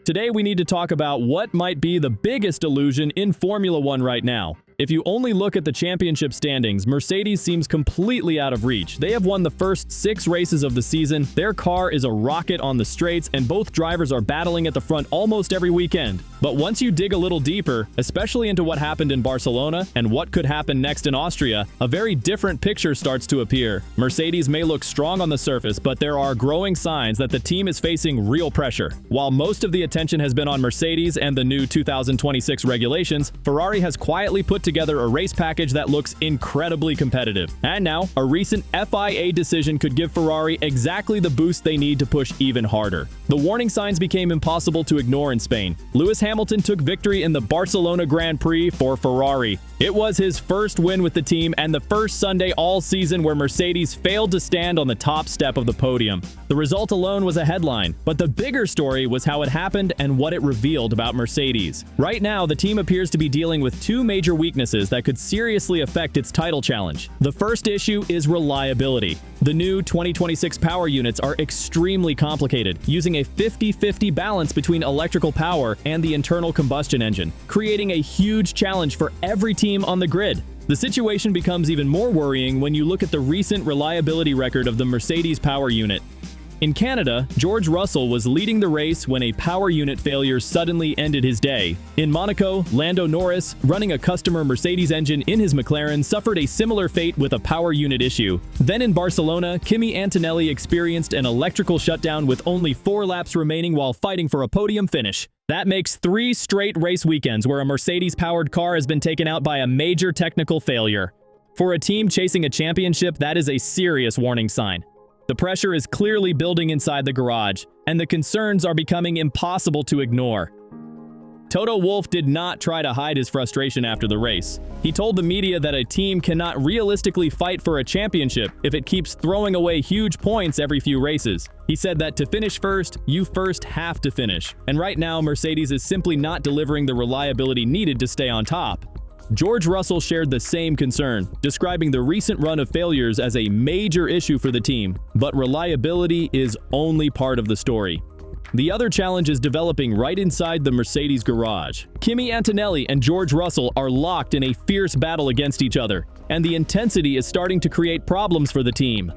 Today we need to talk about what might be the biggest illusion in Formula One right now. If you only look at the championship standings, Mercedes seems completely out of reach. They have won the first 6 races of the season, their car is a rocket on the straights, and both drivers are battling at the front almost every weekend. But once you dig a little deeper, especially into what happened in Barcelona and what could happen next in Austria, a very different picture starts to appear. Mercedes may look strong on the surface, but there are growing signs that the team is facing real pressure. While most of the attention has been on Mercedes and the new 2026 regulations, Ferrari has quietly put together a race package that looks incredibly competitive. And now, a recent FIA decision could give Ferrari exactly the boost they need to push even harder. The warning signs became impossible to ignore in Spain. Lewis Hamilton took victory in the Barcelona Grand Prix for Ferrari. It was his first win with the team and the first Sunday all season where Mercedes failed to stand on the top step of the podium. The result alone was a headline, but the bigger story was how it happened and what it revealed about Mercedes. Right now, the team appears to be dealing with 2 major weaknesses that could seriously affect its title challenge. The first issue is reliability. The new 2026 power units are extremely complicated, using a 50-50 balance between electrical power and the internal combustion engine, creating a huge challenge for every team on the grid. The situation becomes even more worrying when you look at the recent reliability record of the Mercedes power unit. In Canada, George Russell was leading the race when a power unit failure suddenly ended his day. In Monaco, Lando Norris, running a customer Mercedes engine in his McLaren, suffered a similar fate with a power unit issue. Then in Barcelona, Kimi Antonelli experienced an electrical shutdown with only 4 laps remaining while fighting for a podium finish. That makes 3 straight race weekends where a Mercedes-powered car has been taken out by a major technical failure. For a team chasing a championship, that is a serious warning sign. The pressure is clearly building inside the garage, and the concerns are becoming impossible to ignore. Toto Wolff did not try to hide his frustration after the race. He told the media that a team cannot realistically fight for a championship if it keeps throwing away huge points every few races. He said that to finish first, you first have to finish. And right now, Mercedes is simply not delivering the reliability needed to stay on top. George Russell shared the same concern, describing the recent run of failures as a major issue for the team, but reliability is only part of the story. The other challenge is developing right inside the Mercedes garage. Kimi Antonelli and George Russell are locked in a fierce battle against each other, and the intensity is starting to create problems for the team.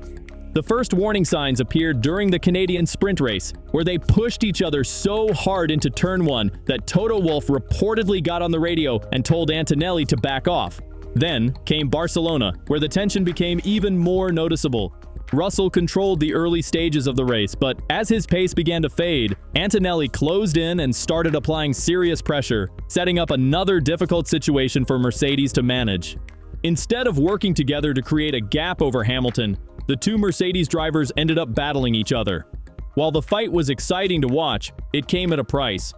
The first warning signs appeared during the Canadian sprint race, where they pushed each other so hard into turn 1 that Toto Wolff reportedly got on the radio and told Antonelli to back off. Then came Barcelona, where the tension became even more noticeable. Russell controlled the early stages of the race, but as his pace began to fade, Antonelli closed in and started applying serious pressure, setting up another difficult situation for Mercedes to manage. Instead of working together to create a gap over Hamilton, the 2 Mercedes drivers ended up battling each other. While the fight was exciting to watch, it came at a price.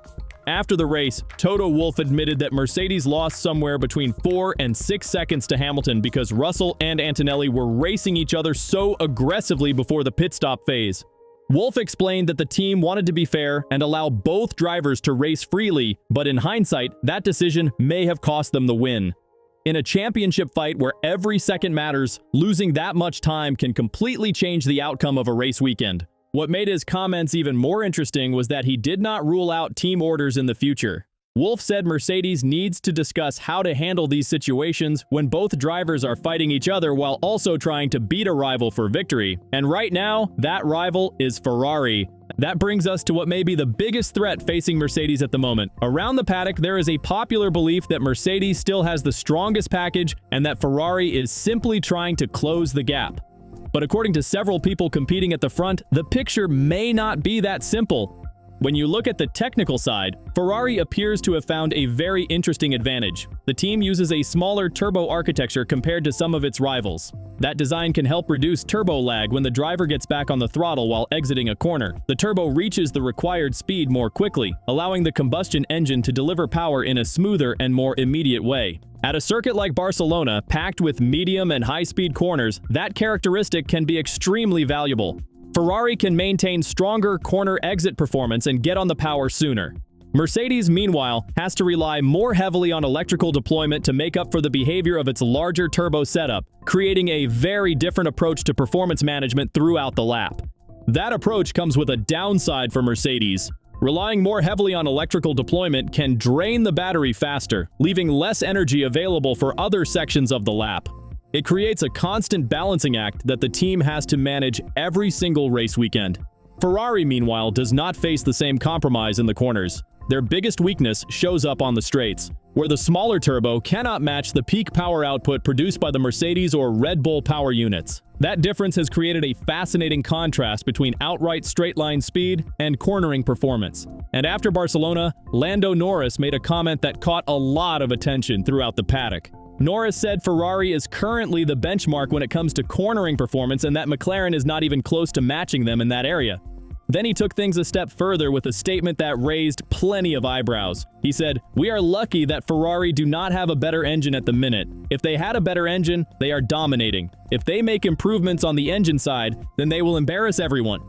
After the race, Toto Wolff admitted that Mercedes lost somewhere between 4 and 6 seconds to Hamilton because Russell and Antonelli were racing each other so aggressively before the pit stop phase. Wolff explained that the team wanted to be fair and allow both drivers to race freely, but in hindsight, that decision may have cost them the win. In a championship fight where every second matters, losing that much time can completely change the outcome of a race weekend. What made his comments even more interesting was that he did not rule out team orders in the future. Wolff said Mercedes needs to discuss how to handle these situations when both drivers are fighting each other while also trying to beat a rival for victory. And right now, that rival is Ferrari. That brings us to what may be the biggest threat facing Mercedes at the moment. Around the paddock, there is a popular belief that Mercedes still has the strongest package and that Ferrari is simply trying to close the gap. But according to several people competing at the front, the picture may not be that simple. When you look at the technical side, Ferrari appears to have found a very interesting advantage. The team uses a smaller turbo architecture compared to some of its rivals. That design can help reduce turbo lag when the driver gets back on the throttle while exiting a corner. The turbo reaches the required speed more quickly, allowing the combustion engine to deliver power in a smoother and more immediate way. At a circuit like Barcelona, packed with medium and high-speed corners, that characteristic can be extremely valuable. Ferrari can maintain stronger corner exit performance and get on the power sooner. Mercedes, meanwhile, has to rely more heavily on electrical deployment to make up for the behavior of its larger turbo setup, creating a very different approach to performance management throughout the lap. That approach comes with a downside for Mercedes. Relying more heavily on electrical deployment can drain the battery faster, leaving less energy available for other sections of the lap. It creates a constant balancing act that the team has to manage every single race weekend. Ferrari, meanwhile, does not face the same compromise in the corners. Their biggest weakness shows up on the straights, where the smaller turbo cannot match the peak power output produced by the Mercedes or Red Bull power units. That difference has created a fascinating contrast between outright straight-line speed and cornering performance. And after Barcelona, Lando Norris made a comment that caught a lot of attention throughout the paddock. Norris said Ferrari is currently the benchmark when it comes to cornering performance and that McLaren is not even close to matching them in that area. Then he took things a step further with a statement that raised plenty of eyebrows. He said, "We are lucky that Ferrari do not have a better engine at the minute. If they had a better engine, they are dominating. If they make improvements on the engine side, then they will embarrass everyone."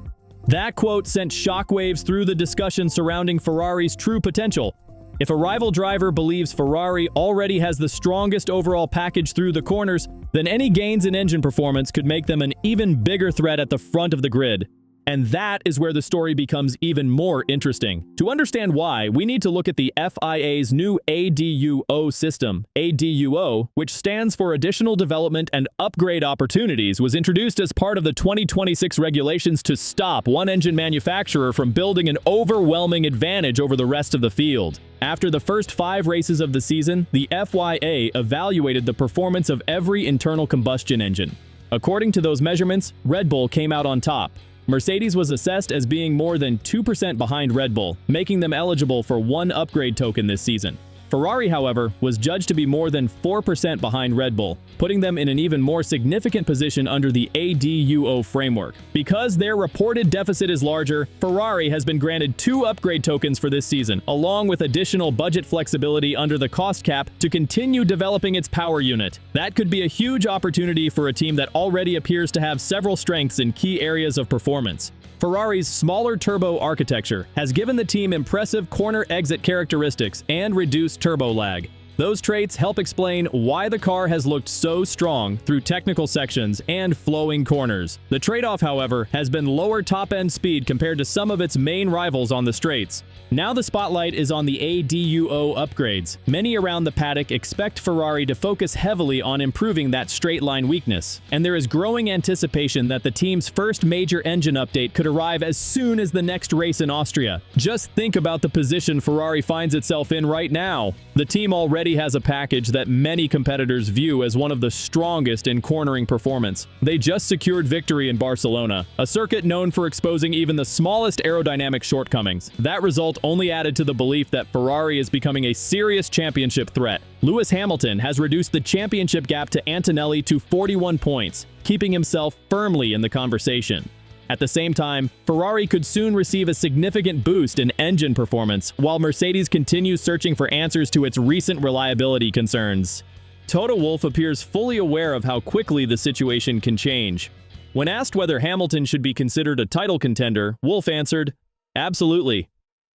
That quote sent shockwaves through the discussion surrounding Ferrari's true potential. If a rival driver believes Ferrari already has the strongest overall package through the corners, then any gains in engine performance could make them an even bigger threat at the front of the grid. And that is where the story becomes even more interesting. To understand why, we need to look at the FIA's new ADUO system. ADUO, which stands for Additional Development and Upgrade Opportunities, was introduced as part of the 2026 regulations to stop one engine manufacturer from building an overwhelming advantage over the rest of the field. After the first 5 races of the season, the FIA evaluated the performance of every internal combustion engine. According to those measurements, Red Bull came out on top. Mercedes was assessed as being more than 2% behind Red Bull, making them eligible for 1 upgrade token this season. Ferrari, however, was judged to be more than 4% behind Red Bull, putting them in an even more significant position under the ADUO framework. Because their reported deficit is larger, Ferrari has been granted 2 upgrade tokens for this season, along with additional budget flexibility under the cost cap to continue developing its power unit. That could be a huge opportunity for a team that already appears to have several strengths in key areas of performance. Ferrari's smaller turbo architecture has given the team impressive corner exit characteristics and reduced turbo lag. Those traits help explain why the car has looked so strong through technical sections and flowing corners. The trade-off, however, has been lower top-end speed compared to some of its main rivals on the straights. Now the spotlight is on the ADUO upgrades. Many around the paddock expect Ferrari to focus heavily on improving that straight-line weakness, and there is growing anticipation that the team's first major engine update could arrive as soon as the next race in Austria. Just think about the position Ferrari finds itself in right now. The team already has a package that many competitors view as one of the strongest in cornering performance. They just secured victory in Barcelona, a circuit known for exposing even the smallest aerodynamic shortcomings. That result only added to the belief that Ferrari is becoming a serious championship threat. Lewis Hamilton has reduced the championship gap to Antonelli to 41 points, keeping himself firmly in the conversation. At the same time, Ferrari could soon receive a significant boost in engine performance, while Mercedes continues searching for answers to its recent reliability concerns. Toto Wolff appears fully aware of how quickly the situation can change. When asked whether Hamilton should be considered a title contender, Wolff answered, "Absolutely."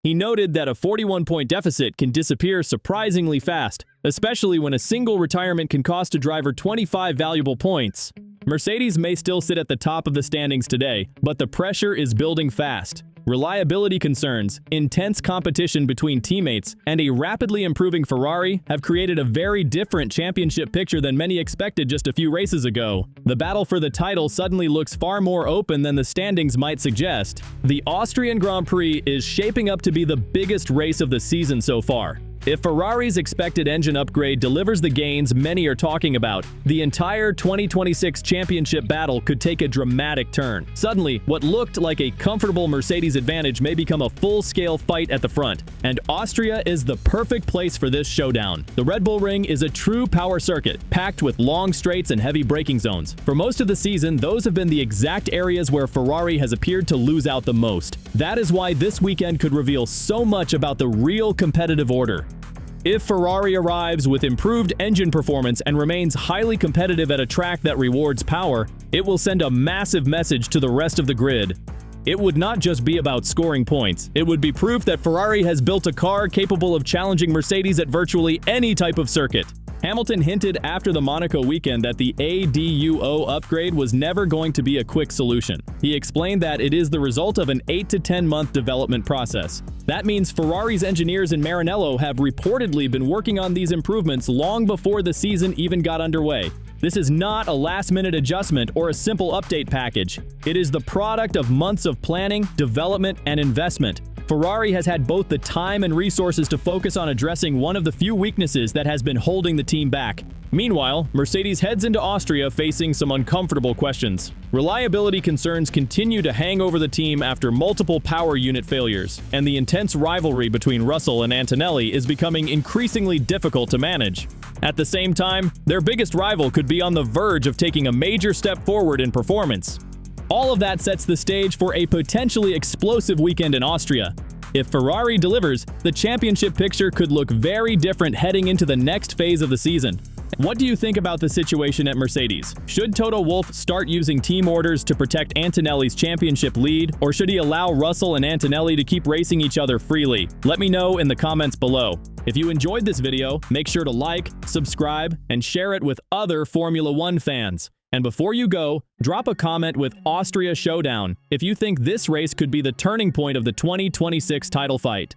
He noted that a 41-point deficit can disappear surprisingly fast, especially when a single retirement can cost a driver 25 valuable points. Mercedes may still sit at the top of the standings today, but the pressure is building fast. Reliability concerns, intense competition between teammates, and a rapidly improving Ferrari have created a very different championship picture than many expected just a few races ago. The battle for the title suddenly looks far more open than the standings might suggest. The Austrian Grand Prix is shaping up to be the biggest race of the season so far. If Ferrari's expected engine upgrade delivers the gains many are talking about, the entire 2026 championship battle could take a dramatic turn. Suddenly, what looked like a comfortable Mercedes advantage may become a full-scale fight at the front, and Austria is the perfect place for this showdown. The Red Bull Ring is a true power circuit, packed with long straights and heavy braking zones. For most of the season, those have been the exact areas where Ferrari has appeared to lose out the most. That is why this weekend could reveal so much about the real competitive order. If Ferrari arrives with improved engine performance and remains highly competitive at a track that rewards power, it will send a massive message to the rest of the grid. It would not just be about scoring points. It would be proof that Ferrari has built a car capable of challenging Mercedes at virtually any type of circuit. Hamilton hinted after the Monaco weekend that the ADUO upgrade was never going to be a quick solution. He explained that it is the result of an 8 to 10 month development process. That means Ferrari's engineers in Maranello have reportedly been working on these improvements long before the season even got underway. This is not a last-minute adjustment or a simple update package. It is the product of months of planning, development, and investment. Ferrari has had both the time and resources to focus on addressing one of the few weaknesses that has been holding the team back. Meanwhile, Mercedes heads into Austria facing some uncomfortable questions. Reliability concerns continue to hang over the team after multiple power unit failures, and the intense rivalry between Russell and Antonelli is becoming increasingly difficult to manage. At the same time, their biggest rival could be on the verge of taking a major step forward in performance. All of that sets the stage for a potentially explosive weekend in Austria. If Ferrari delivers, the championship picture could look very different heading into the next phase of the season. What do you think about the situation at Mercedes? Should Toto Wolff start using team orders to protect Antonelli's championship lead, or should he allow Russell and Antonelli to keep racing each other freely? Let me know in the comments below. If you enjoyed this video, make sure to like, subscribe, and share it with other Formula One fans. And before you go, drop a comment with Austria Showdown if you think this race could be the turning point of the 2026 title fight.